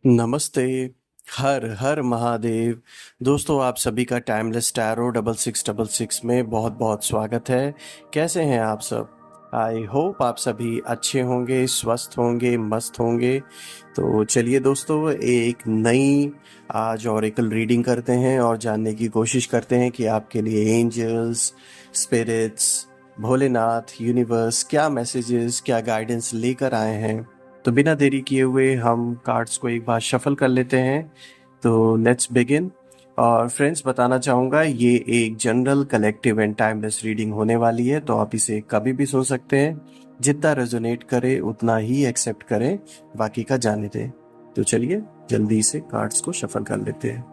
नमस्ते। हर हर महादेव। दोस्तों, आप सभी का टाइमलेस टैरो 6666 में बहुत बहुत स्वागत है। कैसे हैं आप सब? आई होप आप सभी अच्छे होंगे, स्वस्थ होंगे, मस्त होंगे। तो चलिए दोस्तों, एक नई आज ऑरेकल रीडिंग करते हैं और जानने की कोशिश करते हैं कि आपके लिए एंजल्स, स्पिरिट्स, भोलेनाथ, यूनिवर्स क्या मैसेजेस, क्या गाइडेंस लेकर आए हैं। तो बिना देरी किए हुए हम कार्ड्स को एक बार शफल कर लेते हैं। तो लेट्स बिगिन। और फ्रेंड्स, बताना चाहूँगा ये एक general, collective and timeless reading होने वाली है, तो आप इसे कभी भी सुन सकते हैं। जितना रेजोनेट करे उतना ही एक्सेप्ट करें, बाकी का जाने दें। तो चलिए जल्दी से कार्ड्स को शफल कर लेते हैं।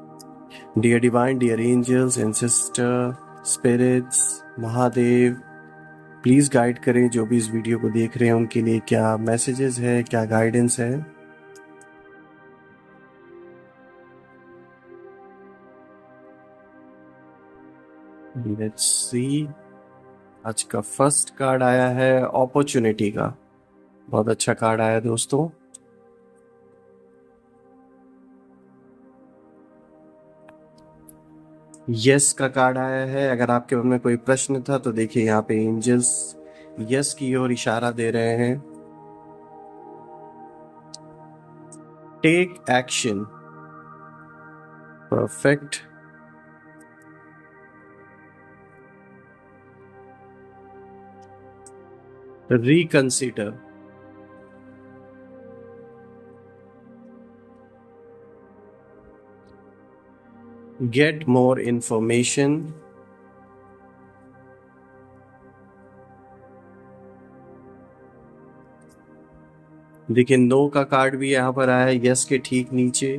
Dear divine, dear angels, ancestor, spirits, Mahadev, please guide करें जो भी इस वीडियो को देख रहे हैं उनके लिए क्या मैसेजेस है, क्या गाइडेंस है। Let's see. आज का फर्स्ट कार्ड आया है अपॉर्चुनिटी का। बहुत अच्छा कार्ड आया दोस्तों। यस का कार्ड आया है। अगर आपके मन में कोई प्रश्न था तो देखिए यहाँ पे एंजल्स यस की ओर इशारा दे रहे हैं। Take action. Perfect. Reconsider. Get more information. देखिए नो का कार्ड भी यहाँ पर आया है यस के ठीक नीचे।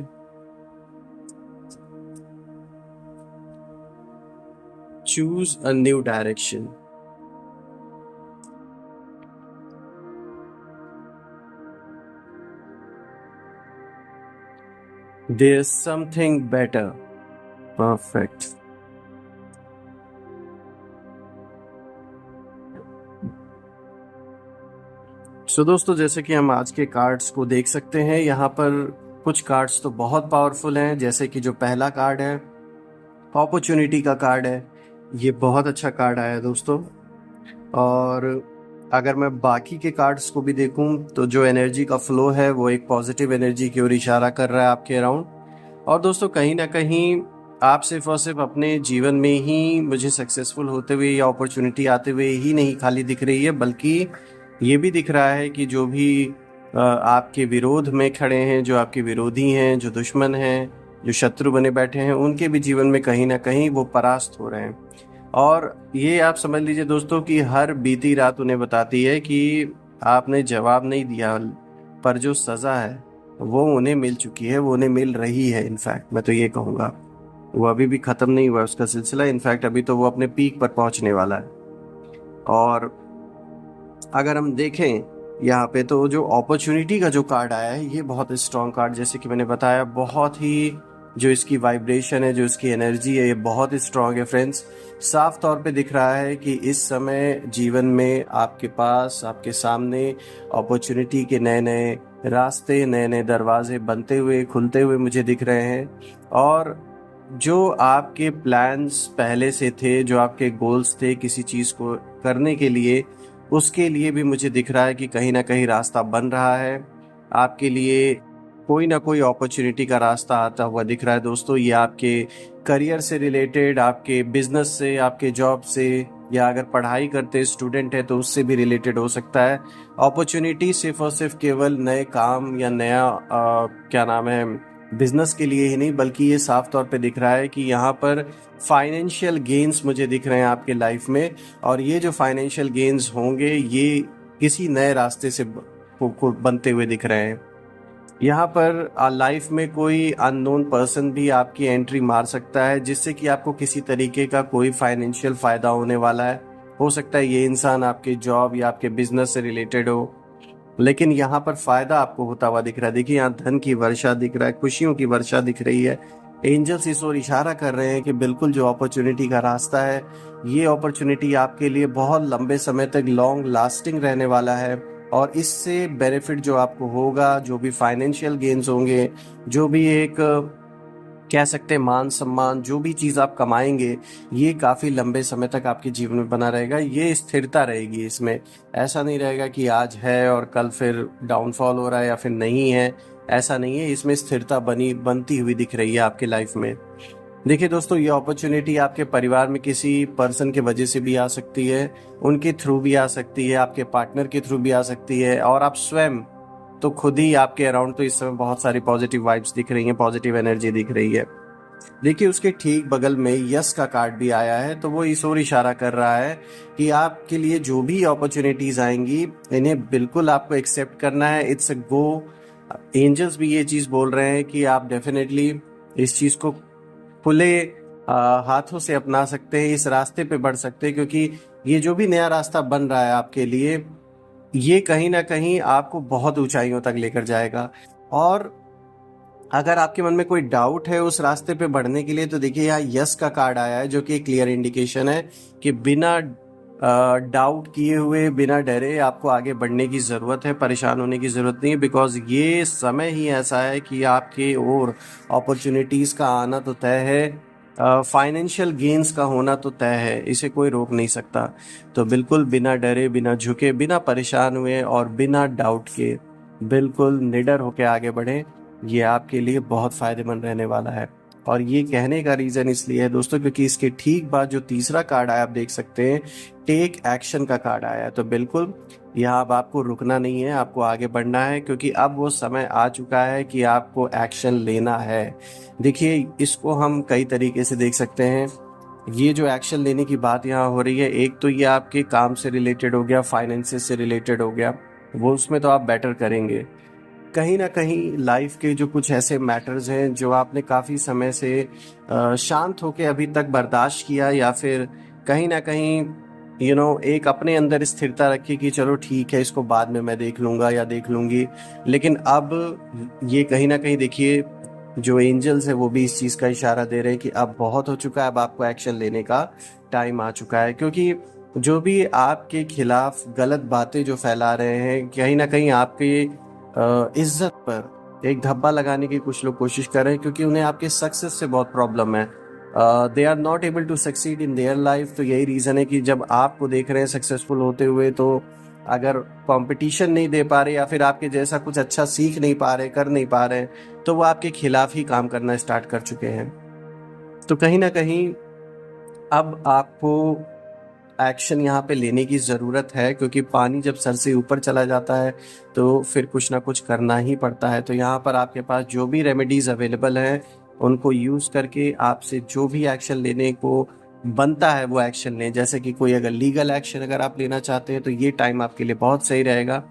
Choose a new direction. There's something better. Perfect. So दोस्तों, जैसे कि हम आज के कार्ड्स को देख सकते हैं, यहाँ पर कुछ कार्ड्स तो बहुत पावरफुल हैं। जैसे कि जो पहला कार्ड है अपॉर्चुनिटी का कार्ड है, ये बहुत अच्छा कार्ड आया है दोस्तों। और अगर मैं बाकी के कार्ड्स को भी देखूं तो जो एनर्जी का फ्लो है वो एक पॉजिटिव एनर्जी की ओर इशारा कर रहा है आपके अराउंड। और दोस्तों, कहीं ना कहीं आप सिर्फ और सिर्फ अपने जीवन में ही मुझे सक्सेसफुल होते हुए या अपॉर्चुनिटी आते हुए ही नहीं खाली दिख रही है, बल्कि ये भी दिख रहा है कि जो भी आपके विरोध में खड़े हैं, जो आपके विरोधी हैं, जो दुश्मन हैं, जो शत्रु बने बैठे हैं, उनके भी जीवन में कहीं ना कहीं वो परास्त हो रहे हैं। और ये आप समझ लीजिए दोस्तों कि हर बीती रात उन्हें बताती है कि आपने जवाब नहीं दिया, पर जो सज़ा है वो उन्हें मिल चुकी है, वो उन्हें मिल रही है। इनफैक्ट मैं तो ये कहूँगा वो अभी भी ख़त्म नहीं हुआ उसका सिलसिला। इनफैक्ट अभी तो वो अपने पीक पर पहुँचने वाला है। और अगर हम देखें यहाँ पे तो जो अपॉर्चुनिटी का जो कार्ड आया है ये बहुत स्ट्रॉन्ग कार्ड, जैसे कि मैंने बताया, बहुत ही जो इसकी वाइब्रेशन है, जो इसकी एनर्जी है, ये बहुत स्ट्रॉन्ग है फ्रेंड्स। साफ तौर पे दिख रहा है कि इस समय जीवन में आपके पास, आपके सामने अपॉर्चुनिटी के नए नए रास्ते, नए नए दरवाजे बनते हुए, खुलते हुए मुझे दिख रहे हैं। और जो आपके प्लान्स पहले से थे, जो आपके गोल्स थे किसी चीज़ को करने के लिए, उसके लिए भी मुझे दिख रहा है कि कहीं ना कहीं रास्ता बन रहा है आपके लिए। कोई ना कोई अपॉर्चुनिटी का रास्ता आता हुआ दिख रहा है दोस्तों। ये आपके करियर से रिलेटेड, आपके बिजनेस से, आपके जॉब से, या अगर पढ़ाई करते स्टूडेंट है तो उससे भी रिलेटेड हो सकता है। अपॉर्चुनिटी सिर्फ और सिर्फ केवल नए काम या नया क्या नाम है, बिजनेस के लिए ही नहीं, बल्कि ये साफ तौर पे दिख रहा है कि यहाँ पर फाइनेंशियल गेन्स मुझे दिख रहे हैं आपके लाइफ में। और ये जो फाइनेंशियल गेन्स होंगे ये किसी नए रास्ते से को बनते हुए दिख रहे हैं। यहाँ पर लाइफ में कोई अननोन पर्सन भी आपकी एंट्री मार सकता है, जिससे कि आपको किसी तरीके का कोई फाइनेंशियल फ़ायदा होने वाला है। हो सकता है ये इंसान आपके जॉब या आपके बिजनेस से रिलेटेड हो, लेकिन यहाँ पर फ़ायदा आपको होता हुआ दिख रहा है। देखिए यहाँ धन की वर्षा दिख रहा है, खुशियों की वर्षा दिख रही है। एंजल्स इस ओर इशारा कर रहे हैं कि बिल्कुल जो अपॉर्चुनिटी का रास्ता है, ये अपॉर्चुनिटी आपके लिए बहुत लंबे समय तक लॉन्ग लास्टिंग रहने वाला है। और इससे बेनिफिट जो आपको होगा, जो भी फाइनेंशियल गेन्स होंगे, जो भी एक कह सकते हैं मान सम्मान, जो भी चीज़ आप कमाएंगे, ये काफ़ी लंबे समय तक आपके जीवन में बना रहेगा। ये स्थिरता रहेगी इसमें। ऐसा नहीं रहेगा कि आज है और कल फिर डाउनफॉल हो रहा है या फिर नहीं है, ऐसा नहीं है। इसमें स्थिरता बनती हुई दिख रही है आपके लाइफ में। देखिए दोस्तों, ये अपॉर्चुनिटी आपके परिवार में किसी पर्सन के वजह से भी आ सकती है, उनके थ्रू भी आ सकती है, आपके पार्टनर के थ्रू भी आ सकती है, और आप स्वयं तो खुद ही आपके अराउंड तो इस समय बहुत सारी पॉजिटिव वाइब्स दिख रही हैं, पॉजिटिव एनर्जी दिख रही है। देखिए, उसके ठीक बगल में यस का कार्ड भी आया है, तो वो इस ओर इशारा कर रहा है कि आपके लिए जो भी अपॉर्चुनिटीज आएंगी, इन्हें बिल्कुल आपको एक्सेप्ट करना है। It's a go. एंजल्स भी ये चीज बोल रहे हैं कि आप डेफिनेटली इस चीज को खुले हाथों से अपना सकते हैं, इस रास्ते पे बढ़ सकते हैं, क्योंकि ये जो भी नया रास्ता बन रहा है आपके लिए, ये कहीं ना कहीं आपको बहुत ऊंचाइयों तक लेकर जाएगा। और अगर आपके मन में कोई डाउट है उस रास्ते पे बढ़ने के लिए, तो देखिए यहाँ यस का कार्ड आया है, जो कि एक क्लियर इंडिकेशन है कि बिना डाउट किए हुए, बिना डरे आपको आगे बढ़ने की ज़रूरत है, परेशान होने की ज़रूरत नहीं है। बिकॉज ये समय ही ऐसा है कि आपके और अपॉर्चुनिटीज़ का आना तो तय है, फाइनेंशियल गेन्स का होना तो तय है, इसे कोई रोक नहीं सकता। तो बिल्कुल बिना डरे, बिना झुके, बिना परेशान हुए और बिना डाउट के बिल्कुल निडर होकर आगे बढ़ें। ये आपके लिए बहुत फ़ायदेमंद रहने वाला है। और ये कहने का रीज़न इसलिए है दोस्तों, क्योंकि इसके ठीक बाद जो तीसरा कार्ड आया, आप देख सकते हैं टेक एक्शन का कार्ड आया है। तो बिल्कुल यहाँ अब आपको रुकना नहीं है, आपको आगे बढ़ना है, क्योंकि अब वो समय आ चुका है कि आपको एक्शन लेना है। देखिए, इसको हम कई तरीके से देख सकते हैं। ये जो एक्शन लेने की बात यहाँ हो रही है, एक तो ये आपके काम से रिलेटेड हो गया, फाइनेंसेस से रिलेटेड हो गया, वो उसमें तो आप बेटर करेंगे। कहीं ना कहीं लाइफ के जो कुछ ऐसे मैटर्स हैं जो आपने काफ़ी समय से शांत होके अभी तक बर्दाश्त किया, या फिर कहीं ना कहीं एक अपने अंदर स्थिरता रखी कि चलो ठीक है, इसको बाद में मैं देख लूँगा या देख लूँगी। लेकिन अब ये कहीं ना कहीं देखिए, जो एंजल्स है वो भी इस चीज़ का इशारा दे रहे हैं कि अब बहुत हो चुका है, अब आपको एक्शन लेने का टाइम आ चुका है। क्योंकि जो भी आपके खिलाफ गलत बातें जो फैला रहे हैं, कहीं ना कहीं आपके इज्जत पर एक धब्बा लगाने की कुछ लोग कोशिश कर रहे हैं, क्योंकि उन्हें आपके सक्सेस से बहुत प्रॉब्लम है। They are not able to succeed in their life. तो यही रीज़न है कि जब आपको देख रहे हैं सक्सेसफुल होते हुए, तो अगर कंपटीशन नहीं दे पा रहे या फिर आपके जैसा कुछ अच्छा सीख नहीं पा रहे, कर नहीं पा रहे, तो वो आपके खिलाफ ही काम करना स्टार्ट कर चुके हैं। तो कहीं ना कहीं अब आपको एक्शन यहाँ पे लेने की ज़रूरत है, क्योंकि पानी जब सर से ऊपर चला जाता है तो फिर कुछ ना कुछ करना ही पड़ता है। तो यहाँ पर आपके पास जो भी रेमेडीज़ अवेलेबल हैं, उनको यूज़ करके आपसे जो भी एक्शन लेने को बनता है वो एक्शन लें। जैसे कि कोई अगर लीगल एक्शन अगर आप लेना चाहते हैं, तो ये टाइम आपके लिए बहुत सही रहेगा।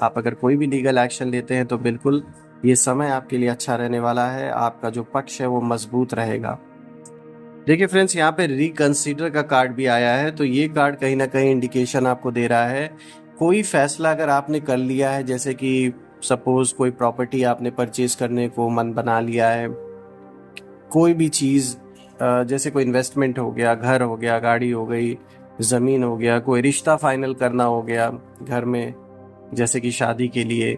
आप अगर कोई भी लीगल एक्शन लेते हैं तो बिल्कुल ये समय आपके लिए अच्छा रहने वाला है, आपका जो पक्ष है वो मजबूत रहेगा। देखिए फ्रेंड्स, यहाँ पे रिकंसीडर का कार्ड भी आया है, तो ये कार्ड कहीं ना कहीं इंडिकेशन आपको दे रहा है, कोई फैसला अगर आपने कर लिया है, जैसे कि सपोज कोई प्रॉपर्टी आपने परचेज करने को मन बना लिया है, कोई भी चीज़ जैसे कोई इन्वेस्टमेंट हो गया, घर हो गया, गाड़ी हो गई, ज़मीन हो गया, कोई रिश्ता फाइनल करना हो गया घर में, जैसे कि शादी के लिए,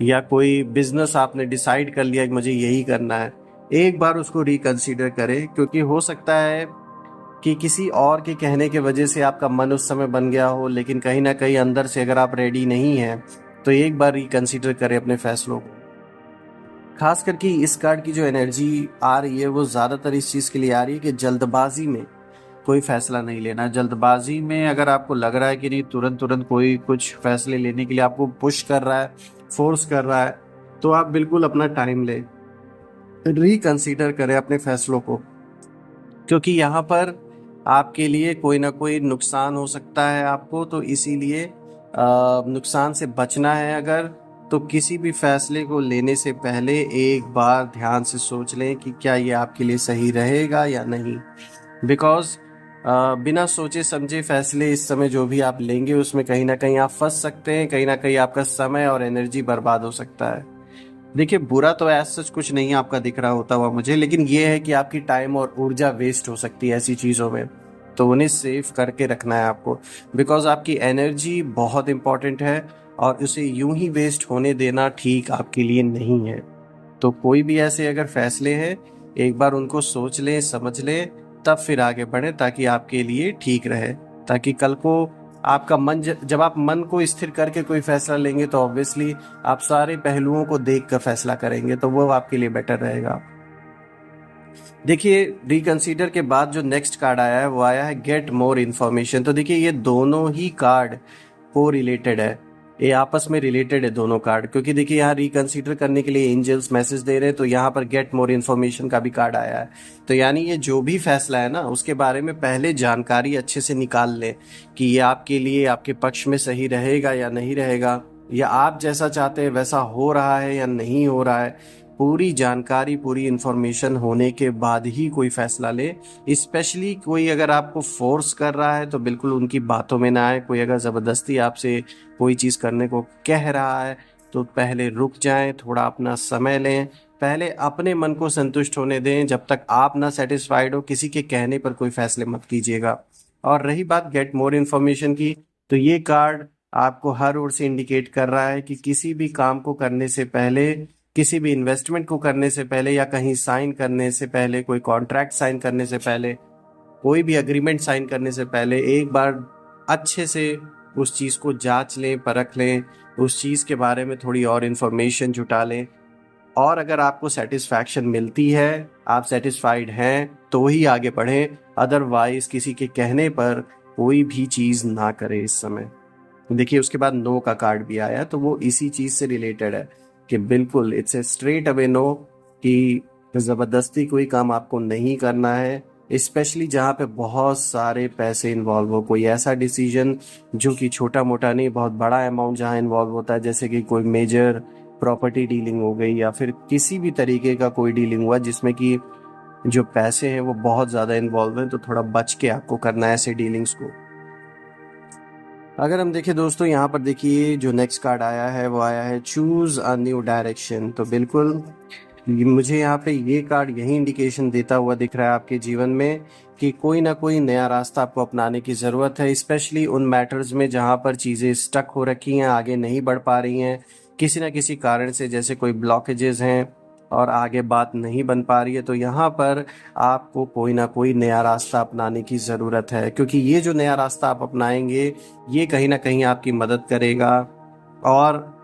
या कोई बिजनेस आपने डिसाइड कर लिया कि मुझे यही करना है, एक बार उसको रिकंसीडर करें। क्योंकि हो सकता है कि किसी और के कहने के वजह से आपका मन उस समय बन गया हो, लेकिन कहीं ना कहीं अंदर से अगर आप रेडी नहीं हैं, तो एक बार रिकंसीडर करें अपने फैसलों को। खास करके इस कार्ड की जो एनर्जी आ रही है वो ज़्यादातर इस चीज़ के लिए आ रही है कि जल्दबाजी में कोई फैसला नहीं लेना। जल्दबाजी में अगर आपको लग रहा है कि नहीं, तुरंत तुरंत कोई कुछ फैसले लेने के लिए आपको पुश कर रहा है, फोर्स कर रहा है, तो आप बिल्कुल अपना टाइम लें, रिकंसीडर करें अपने फैसलों को। क्योंकि यहाँ पर आपके लिए कोई ना कोई नुकसान हो सकता है आपको, तो इसीलिए नुकसान से बचना है अगर, तो किसी भी फैसले को लेने से पहले एक बार ध्यान से सोच लें कि क्या ये आपके लिए सही रहेगा या नहीं। बिकॉज बिना सोचे समझे फैसले इस समय जो भी आप लेंगे, उसमें कहीं ना कहीं आप फंस सकते हैं, कहीं ना कहीं आपका समय और एनर्जी बर्बाद हो सकता है। देखिए, बुरा तो ऐसा सच कुछ नहीं आपका दिख रहा होता हुआ मुझे, लेकिन ये है कि आपकी टाइम और ऊर्जा वेस्ट हो सकती है ऐसी चीज़ों में, तो उन्हें सेव करके रखना है आपको। बिकॉज आपकी एनर्जी बहुत इंपॉर्टेंट है, और उसे यूं ही वेस्ट होने देना ठीक आपके लिए नहीं है। तो कोई भी ऐसे अगर फैसले हैं, एक बार उनको सोच लें, समझ लें, तब फिर आगे बढ़ें, ताकि आपके लिए ठीक रहे। ताकि कल को आपका मन, जब आप मन को स्थिर करके कोई फैसला लेंगे तो ऑब्वियसली आप सारे पहलुओं को देख कर फैसला करेंगे, तो वो आपके लिए बेटर रहेगा। देखिए, रिकंसीडर के बाद जो नेक्स्ट कार्ड आया है वो आया है गेट मोर इन्फॉर्मेशन। तो देखिए, ये दोनों ही कार्ड को रिलेटेड है, ये आपस में रिलेटेड है दोनों कार्ड, क्योंकि देखिए यहाँ रिकंसीडर करने के लिए एंजल्स मैसेज दे रहे हैं, तो यहाँ पर गेट मोर इन्फॉर्मेशन का भी कार्ड आया है। तो यानी ये जो भी फैसला है ना, उसके बारे में पहले जानकारी अच्छे से निकाल लें कि ये आपके लिए, आपके पक्ष में सही रहेगा या नहीं रहेगा, या आप जैसा चाहते हैं वैसा हो रहा है या नहीं हो रहा है। पूरी जानकारी, पूरी इन्फॉर्मेशन होने के बाद ही कोई फैसला ले। स्पेशली कोई अगर आपको फोर्स कर रहा है तो बिल्कुल उनकी बातों में ना आए। कोई अगर ज़बरदस्ती आपसे कोई चीज़ करने को कह रहा है तो पहले रुक जाएं, थोड़ा अपना समय लें, पहले अपने मन को संतुष्ट होने दें। जब तक आप ना सेटिस्फाइड हो, किसी के कहने पर कोई फैसले मत कीजिएगा। और रही बात गेट मोर इन्फॉर्मेशन की, तो ये कार्ड आपको हर ओर से इंडिकेट कर रहा है कि किसी भी काम को करने से पहले, किसी भी इन्वेस्टमेंट को करने से पहले, या कहीं साइन करने से पहले, कोई कॉन्ट्रैक्ट साइन करने से पहले, कोई भी अग्रीमेंट साइन करने से पहले एक बार अच्छे से उस चीज़ को जांच लें, परख लें, उस चीज़ के बारे में थोड़ी और इन्फॉर्मेशन जुटा लें। और अगर आपको सेटिस्फैक्शन मिलती है, आप सेटिस्फाइड हैं, तो ही आगे बढ़ें। अदरवाइज किसी के कहने पर कोई भी चीज़ ना करें इस समय। देखिए, उसके बाद नो का कार्ड भी आया, तो वो इसी चीज़ से रिलेटेड है कि बिल्कुल it's a straight away no, कि ज़बरदस्ती कोई काम आपको नहीं करना है, स्पेशली जहाँ पे बहुत सारे पैसे इन्वॉल्व हो। कोई ऐसा डिसीजन जो कि छोटा मोटा नहीं, बहुत बड़ा अमाउंट जहाँ इन्वॉल्व होता है, जैसे कि कोई मेजर प्रॉपर्टी डीलिंग हो गई, या फिर किसी भी तरीके का कोई डीलिंग हुआ जिसमें कि जो पैसे हैं वो बहुत ज़्यादा इन्वॉल्व हैं, तो थोड़ा बच के आपको करना है ऐसे डीलिंग्स को। अगर हम देखें दोस्तों, यहाँ पर देखिए जो नेक्स्ट कार्ड आया है वो आया है चूज अ न्यू डायरेक्शन। तो बिल्कुल मुझे यहाँ पे ये कार्ड यही इंडिकेशन देता हुआ दिख रहा है आपके जीवन में कि कोई ना कोई नया रास्ता आपको अपनाने की ज़रूरत है। स्पेशली उन मैटर्स में जहाँ पर चीज़ें स्टक हो रखी हैं, आगे नहीं बढ़ पा रही हैं किसी न किसी कारण से, जैसे कोई ब्लॉकेजेस हैं और आगे बात नहीं बन पा रही है, तो यहाँ पर आपको कोई ना कोई नया रास्ता अपनाने की ज़रूरत है। क्योंकि ये जो नया रास्ता आप अपनाएंगे, ये कहीं ना कहीं आपकी मदद करेगा और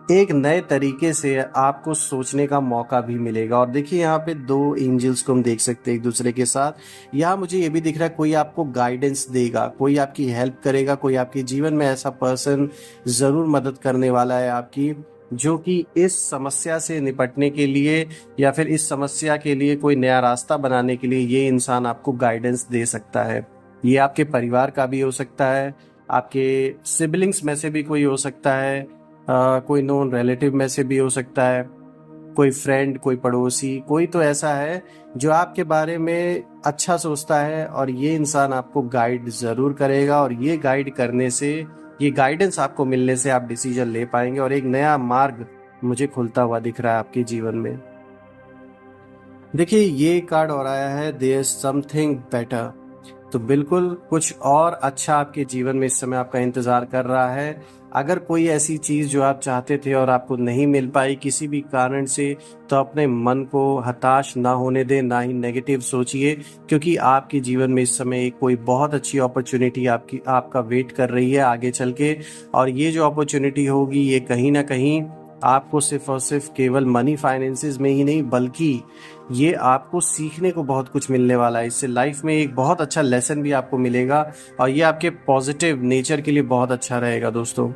एक नए तरीके से आपको सोचने का मौका भी मिलेगा। और देखिए, यहाँ पे दो एंजल्स को हम देख सकते हैं एक दूसरे के साथ। यहाँ मुझे ये भी दिख रहा है कोई आपको गाइडेंस देगा, कोई आपकी हेल्प करेगा, कोई आपके जीवन में ऐसा पर्सन ज़रूर मदद करने वाला है आपकी, जो कि इस समस्या से निपटने के लिए या फिर इस समस्या के लिए कोई नया रास्ता बनाने के लिए ये इंसान आपको गाइडेंस दे सकता है। ये आपके परिवार का भी हो सकता है, आपके सिबलिंग्स में से भी कोई हो सकता है, कोई नोन रिलेटिव में से भी हो सकता है, कोई फ्रेंड, कोई पड़ोसी, कोई तो ऐसा है जो आपके बारे में अच्छा सोचता है, और ये इंसान आपको गाइड ज़रूर करेगा। और ये गाइड करने से, ये गाइडेंस आपको मिलने से आप डिसीजन ले पाएंगे और एक नया मार्ग मुझे खुलता हुआ दिख रहा है आपके जीवन में। देखिए, ये कार्ड और आया है देयर इज समथिंग बेटर। तो बिल्कुल कुछ और अच्छा आपके जीवन में इस समय आपका इंतज़ार कर रहा है। अगर कोई ऐसी चीज़ जो आप चाहते थे और आपको नहीं मिल पाई किसी भी कारण से, तो अपने मन को हताश ना होने दें, ना ही नेगेटिव सोचिए, क्योंकि आपके जीवन में इस समय एक कोई बहुत अच्छी अपॉर्चुनिटी आपका वेट कर रही है आगे चल के। और ये जो अपॉर्चुनिटी होगी, ये कहीं ना कहीं आपको सिर्फ और सिर्फ केवल मनी फाइनेंसेस में ही नहीं, बल्कि ये आपको सीखने को बहुत कुछ मिलने वाला है। इससे लाइफ में एक बहुत अच्छा लेसन भी आपको मिलेगा और ये आपके पॉजिटिव नेचर के लिए बहुत अच्छा रहेगा दोस्तों।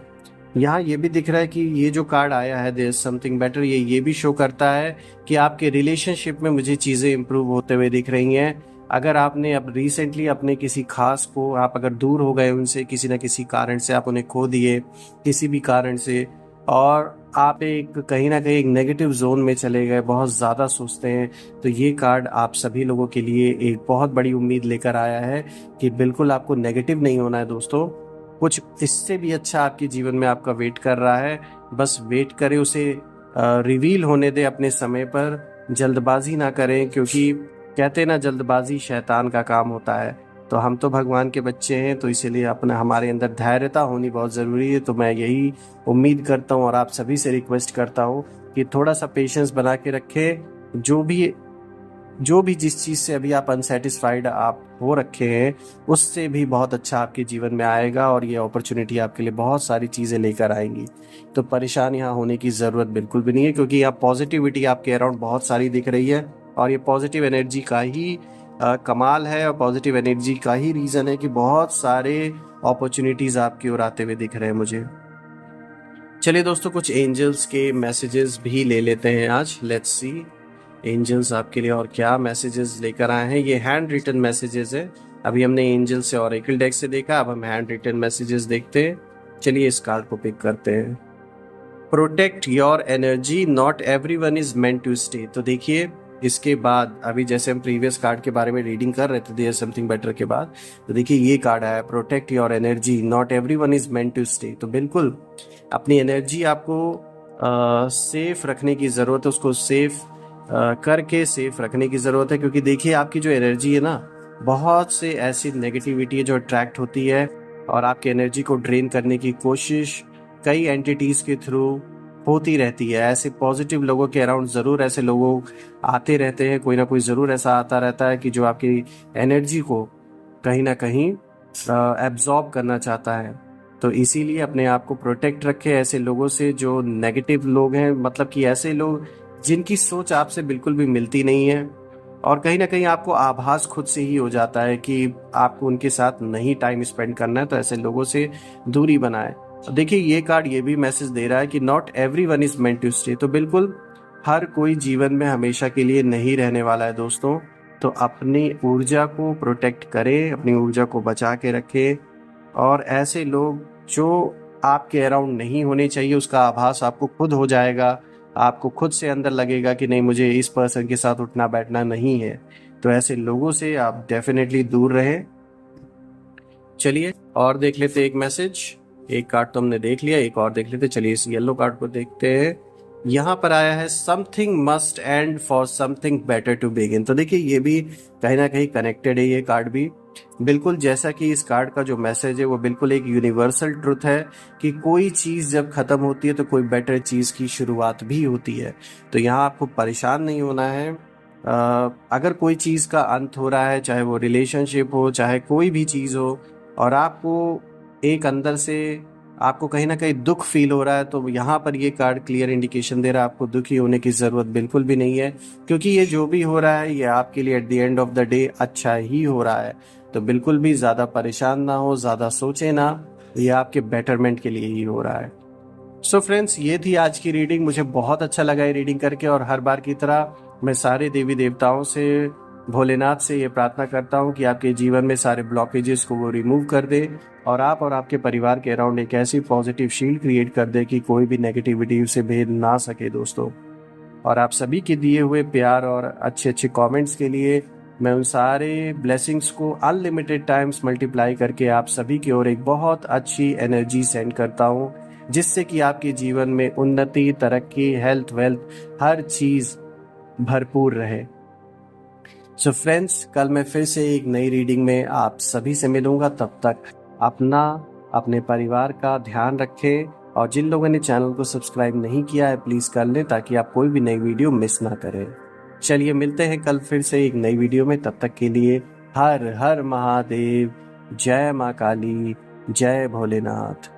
यहाँ ये भी दिख रहा है कि ये जो कार्ड आया है देयर इज समथिंग बेटर, ये भी शो करता है कि आपके रिलेशनशिप में मुझे चीज़ें इंप्रूव होते हुए दिख रही हैं। अगर आपने अब रिसेंटली अपने किसी खास को, आप अगर दूर हो गए उनसे, किसी न किसी कारण से आप उन्हें खो दिए किसी भी कारण से, और आप एक कहीं ना कहीं एक नेगेटिव जोन में चले गए, बहुत ज़्यादा सोचते हैं, तो ये कार्ड आप सभी लोगों के लिए एक बहुत बड़ी उम्मीद लेकर आया है कि बिल्कुल आपको नेगेटिव नहीं होना है दोस्तों। कुछ इससे भी अच्छा आपके जीवन में आपका वेट कर रहा है। बस वेट करें, उसे रिवील होने दें अपने समय पर, जल्दबाजी ना करें, क्योंकि कहते ना जल्दबाजी शैतान का काम होता है। तो हम तो भगवान के बच्चे हैं, तो इसीलिए अपना हमारे अंदर धैर्यता होनी बहुत ज़रूरी है। तो मैं यही उम्मीद करता हूँ और आप सभी से रिक्वेस्ट करता हूँ कि थोड़ा सा पेशेंस बना के रखें। जो भी जिस चीज़ से अभी आप अनसेटिस्फाइड आप हो रखे हैं, उससे भी बहुत अच्छा आपके जीवन में आएगा और ये अपॉर्चुनिटी आपके लिए बहुत सारी चीज़ें लेकर आएंगी। तो परेशान यहाँ होने की ज़रूरत बिल्कुल भी नहीं है, क्योंकि यहाँ पॉजिटिविटी आपके अराउंड बहुत सारी दिख रही है और ये पॉजिटिव एनर्जी का ही कमाल है और पॉजिटिव एनर्जी का ही रीज़न है कि बहुत सारे अपॉर्चुनिटीज़ आपकी ओर आते हुए दिख रहे हैं मुझे। चलिए दोस्तों, कुछ एंजल्स के मैसेजेस भी ले लेते हैं आज। लेट्स सी एंजल्स आपके लिए और क्या मैसेजेस लेकर आए हैं। ये हैंड रिटन मैसेजेस है। अभी हमने एंजल से ऑरेकल डेक से देखा, अब हम हैंड रिटन मैसेजेस देखते हैं। चलिए इस कार्ड को पिक करते हैं। Protect your energy, not everyone is meant to stay. तो देखिए इसके बाद अभी जैसे हम प्रीवियस कार्ड के बारे में रीडिंग कर रहे थे देयर समथिंग बेटर के बाद, तो देखिए ये कार्ड आया, protect your energy, not everyone is meant to stay. तो बिल्कुल अपनी एनर्जी आपको सेफ रखने की ज़रूरत है, उसको सेफ करके सेफ रखने की ज़रूरत है। क्योंकि देखिए आपकी जो एनर्जी है ना, बहुत से ऐसी नेगेटिविटी है जो अट्रैक्ट होती है और आपकी एनर्जी को ड्रेन करने की कोशिश कई एंटिटीज़ के थ्रू होती रहती है। ऐसे पॉजिटिव लोगों के अराउंड ज़रूर ऐसे लोग आते रहते हैं, कोई ना कोई ज़रूर ऐसा आता रहता है कि जो आपकी एनर्जी को कहीं ना कहीं एब्जॉर्ब करना चाहता है। तो इसीलिए अपने आप को प्रोटेक्ट रखें ऐसे लोगों से जो नेगेटिव लोग हैं, मतलब कि ऐसे लोग जिनकी सोच आपसे बिल्कुल भी मिलती नहीं है और कहीं ना कहीं आपको आभास खुद से ही हो जाता है कि आपको उनके साथ नहीं टाइम स्पेंड करना है। तो ऐसे लोगों से दूरी बनाए। देखिए ये कार्ड ये भी मैसेज दे रहा है कि not everyone is meant to stay. तो बिल्कुल हर कोई जीवन में हमेशा के लिए नहीं रहने वाला है दोस्तों। तो अपनी ऊर्जा को प्रोटेक्ट करें, अपनी ऊर्जा को बचा के रखें और ऐसे लोग जो आपके अराउंड नहीं होने चाहिए उसका आभास आपको खुद हो जाएगा। आपको खुद से अंदर लगेगा कि नहीं, मुझे इस पर्सन के साथ उठना बैठना नहीं है। तो ऐसे लोगों से आप डेफिनेटली दूर रहें। चलिए और देख लेते एक मैसेज। एक कार्ड तो हमने देख लिया, एक और देख लेते। चलिए इस येलो कार्ड को देखते हैं। यहाँ पर आया है something must end for something better to begin. तो देखिए ये भी कहीं ना कहीं कनेक्टेड है, ये कार्ड भी बिल्कुल जैसा कि इस कार्ड का जो मैसेज है वो बिल्कुल एक यूनिवर्सल ट्रुथ है कि कोई चीज़ जब ख़त्म होती है तो कोई बेटर चीज़ की शुरुआत भी होती है। तो यहाँ आपको परेशान नहीं होना है। अगर कोई चीज़ का अंत हो रहा है, चाहे वो रिलेशनशिप हो, चाहे कोई भी चीज़ हो, और आपको एक अंदर से आपको कहीं ना कहीं दुख फील हो रहा है, तो यहाँ पर ये कार्ड क्लियर इंडिकेशन दे रहा है आपको दुखी होने की ज़रूरत बिल्कुल भी नहीं है। क्योंकि ये जो भी हो रहा है ये आपके लिए at the end of the day अच्छा ही हो रहा है। तो बिल्कुल भी ज़्यादा परेशान ना हो, ज़्यादा सोचे ना, ये आपके बेटरमेंट के लिए ही हो रहा है। सो फ्रेंड्स, ये थी आज की रीडिंग। मुझे बहुत अच्छा लगा ये रीडिंग करके और हर बार की तरह मैं सारे देवी देवताओं से, भोलेनाथ से ये प्रार्थना करता हूँ कि आपके जीवन में सारे ब्लॉकेजेस को वो रिमूव कर दे और आप और आपके परिवार के अराउंड एक ऐसी पॉजिटिव शील्ड क्रिएट कर दे कि कोई भी नेगेटिविटी उसे भेद ना सके दोस्तों। और आप सभी के दिए हुए प्यार और अच्छे अच्छे कमेंट्स के लिए मैं उन सारे ब्लेसिंग्स को अनलिमिटेड टाइम्स मल्टीप्लाई करके आप सभी की ओर एक बहुत अच्छी एनर्जी सेंड करता हूँ, जिससे कि आपके जीवन में उन्नति, तरक्की, हेल्थ, वेल्थ, हर चीज़ भरपूर रहे। सो फ्रेंड्स, कल मैं फिर से एक नई रीडिंग में आप सभी से मिलूंगा। तब तक अपना, अपने परिवार का ध्यान रखें और जिन लोगों ने चैनल को सब्सक्राइब नहीं किया है प्लीज़ कर लें ताकि आप कोई भी नई वीडियो मिस ना करें। चलिए मिलते हैं कल फिर से एक नई वीडियो में। तब तक के लिए हर हर महादेव, जय माँ काली, जय भोलेनाथ।